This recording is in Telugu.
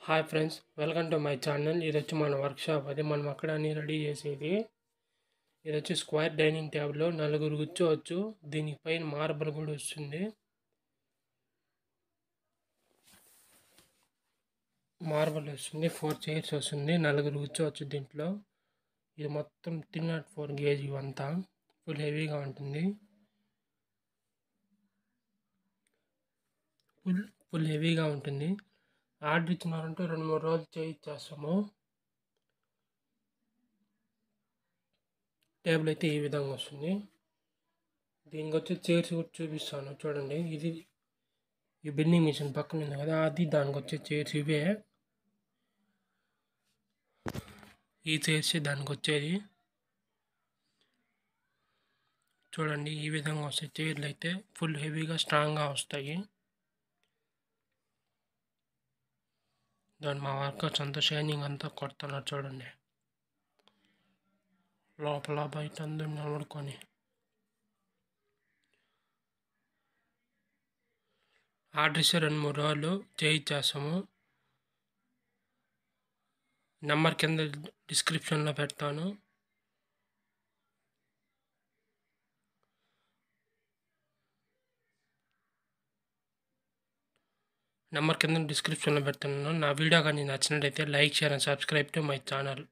Hi friends, welcome to my channel. ఇది వచ్చి మన వర్క్షాప్. అది మనం అక్కడ అన్ని రెడీ చేసేది. ఇది వచ్చి స్క్వేర్ డైనింగ్ టేబుల్, నలుగురు కూర్చోవచ్చు. దీనికి పైన మార్బల్ కూడా వస్తుంది. మార్బల్ వస్తుంది, 4 చైర్స్ వస్తుంది, నలుగురు కూర్చోవచ్చు దీంట్లో. ఇది మొత్తం 304 గేజ్. ఇవంతా ఫుల్ హెవీగా ఉంటుంది. ఫుల్ హెవీగా ఉంటుంది. ఆర్డర్ ఇచ్చినారంటే 2-3 రోజులు చేయించేస్తాము. టేబుల్ అయితే ఈ విధంగా వస్తుంది. దీనికి వచ్చి చైర్స్ కూడా చూపిస్తాను చూడండి. ఇది ఈ బెండింగ్ మిషన్ పక్కన ఉంది కదా, అది దానికి వచ్చే చైర్స్ ఇవే. ఈ చైర్స్ దానికి వచ్చేది. చూడండి, ఈ విధంగా వస్తాయి చైర్లు. అయితే ఫుల్ హెవీగా స్ట్రాంగ్గా వస్తాయి. దాని మా వర్కర్స్ అంతా షైనింగ్ అంతా కొడుతున్నారు చూడండి. లోపల బయట అందరూ నిలబడుకొని ఆర్డర్ ఇస్తే 2-3 రోజులు చేయించేస్తాము. నెంబర్ కింద డిస్క్రిప్షన్లో పెడతాను. నా వీడియో కానీ నచ్చినట్టయితే like, share and subscribe to my channel.